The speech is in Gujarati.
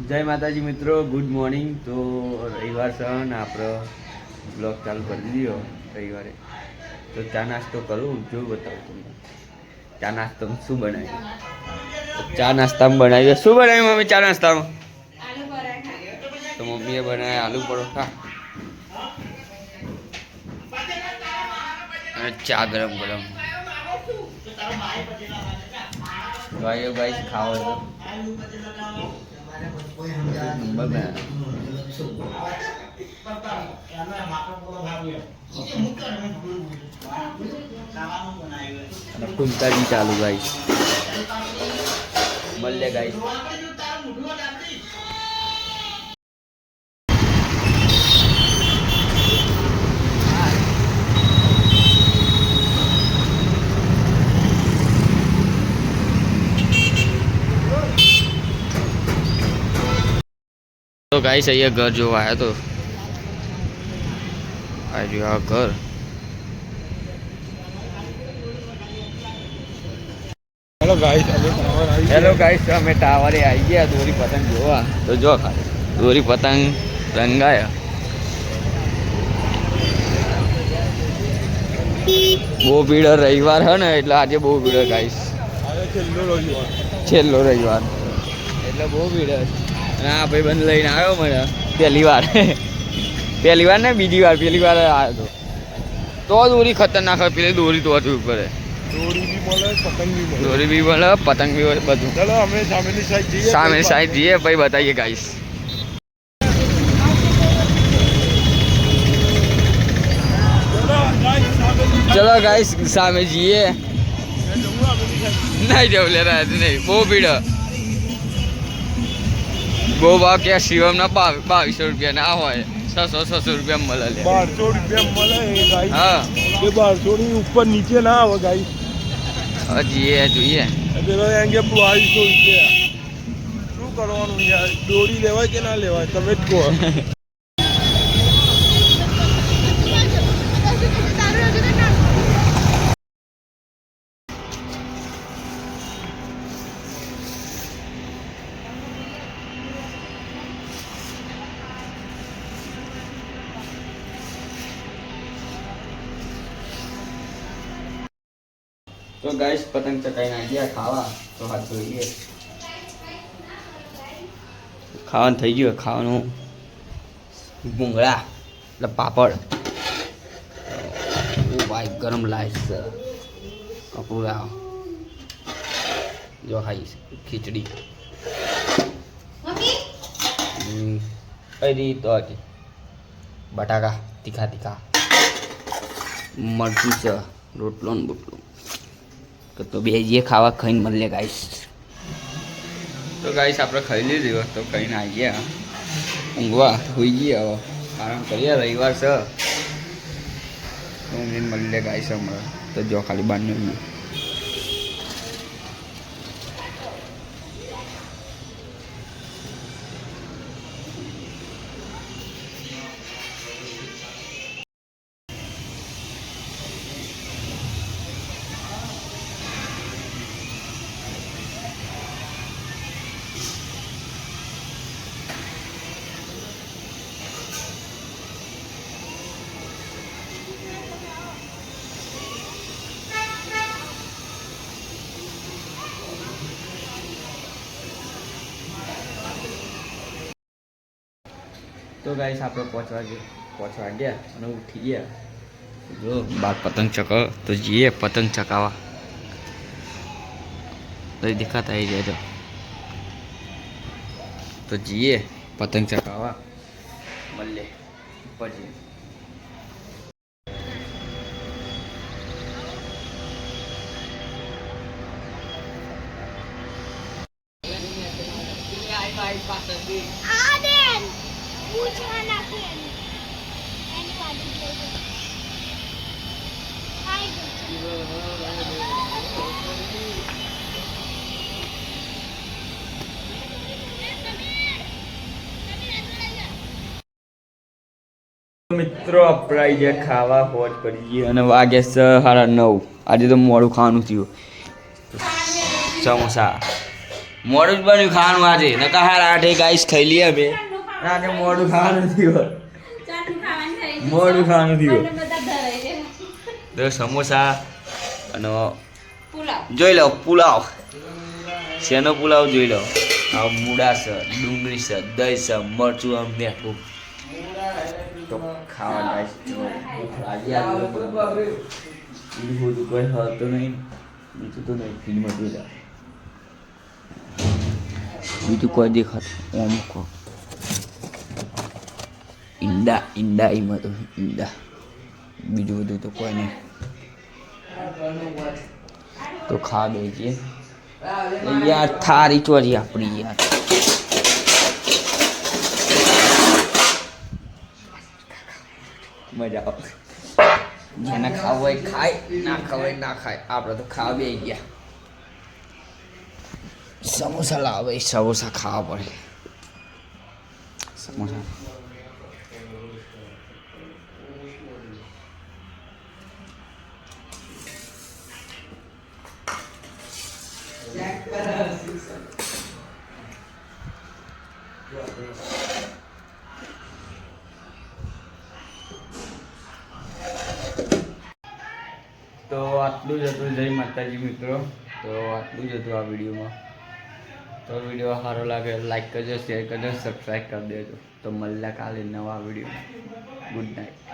જય માતાજી મિત્રો, ગુડ મોર્નિંગ. તો રવિવાર છે ને આપણો બ્લોગ ચાલુ કરી દીધો રવિવારે. તો ચા નાસ્તો કરું, જો બતાવું તમને ચા નાસ્તામાં શું બનાવ્યું. ચા નાસ્તામાં બનાવ્યું શું બનાવ્યું મમ્મી? ચા નાસ્તામાં તો મમ્મીએ બનાવ્યા આલુ પરોઠા અને ચા ગરમ ગરમ. ભાઈઓ ભાઈ ખાવો તો નંબર અને કુંતાજી ચાલુ ગાઈસ મળે ગાઈસ. તો ગાઈસ અહીંયા ઘર જોવા આવ્યો તો આ જો આ ઘર. હેલો ગાઈસ, અમે ટાવરે આવી ગયા દોરી પતંગ જોવા. તો જો ખાલી દોરી પતંગ રંગાયા. બહુ ભીડ, રવિવાર હે ને એટલે આજે બહુ ભીડ ગાઈસ. છેલ્લો રવિવાર એટલે બહુ ભીડ. હા ભાઈ બંધ લઈને આવ્યો મને પહેલી વાર ને બીજી વાર પહેલી વાર આવ્યો તો દોરી ખતરનાક હોય. પેલી દોરી તો હતું પડે, દોરી બી મળે પતંગ બી મળે બધું. ચલો અમે સામેની સાઈડ જઈએ પછી બતાવીએ ગાઈસ. ચલો ગાઈસ સામે જઈએ. નહીં જવું લેરા નહીં, બહુ ભીડ. બહુ ભાવ કે શિવમના 2200 રૂપિયા ના હોય, 600 રૂપિયા મળે. 1200 રૂપિયા મળે. હા 1200 ની ઉપર નીચે ના આવે ગાઈસ. હવે જઈએ જોઈએ. 2200 રૂપિયા શું કરવાનું યાર? દોરી લેવાય કે ના લેવાય તમે જ કહો. તો ગાઈસ પતંગ ચકાઈ ના ગયા ખાવા. તો હાથ ધોઈએ. ખાવાનું થઈ ગયું. ખાવાનું ભૂંગળા એટલે પાપડ. ઓ ભાઈ ગરમ લાઈસ કપૂરા. જો ખાઈશ ખીચડી કઈ તો બટાકા તીખા મરચું છે, રોટલો ને બોટલો. તો બે જે ખાવા ખાઈને મળે ગાઈસ. તો ગાઈસ આપણે ખાઈ લીધી તો ખાઈને આવી ગયા ઊંઘવા. હોઈ ગયા હવે આરામ કરીએ. રવિવાર છે ઊંઘીને મળે ગાઈસ હમણાં. તો જો ખાલી બારનું તો ગાઈસ આપણે પહોંચવા ગયા અને ઉઠી ગયા. જો બાર પતંગ ચકાવ તો જઈએ પતંગ ચકાવવા. તો દેખાતા આવી જાય તો જઈએ પતંગ ચકાવવા. મળે ઉપર જઈએ. મિત્રો આપણે જે ખાવા હોટ કરીએ અને વાગે છે 9:30. આજે તો મોડું ખાવાનું થયું. સમોસા મોડું જ બન્યું ખાવાનું આજે નકા હાર 8 ગાઈસ ખાઈ લઈએ અમે આજે મોડું ખાવાનું થયું મોડું ખાવાનું થયું તો સમોસા અને જોઈ લો પુલાવ શેનો પુલાવ જોઈ લો આ મૂળા છે ડુંગળી છે દહીં છે મરચું આમ મીઠું તો ખાવા જાય આજે બીજું બધું કોઈ હતું નહીં બીજું તો નહીં ફિલ્મ જોઈ બીજું કોઈ દેખાતું અમુક ઈંડા એમાં તો ઈંડા બીજું બધું તો કોઈ નહીં તો ખા બેજીએ યાર થારી ચોરી આપણી યાર મજા આવે જેને ખાવું હોય ખાય ના ખાવું હોય ના ખાય આપણે તો ખાવા બે ગયા સમોસા લાવે સમોસા ખાવા પડે સમોસા તો આટલું જ હતું જય માતાજી મિત્રો તો આટલું જ હતું આ વિડીયોમાં તો વિડીયો સારો લાગે લાઈક કરજો શેર કરજો સબસ્ક્રાઈબ કરી દેજો તો મળ્યા કાલે નવા વિડીયો ગુડ નાઇટ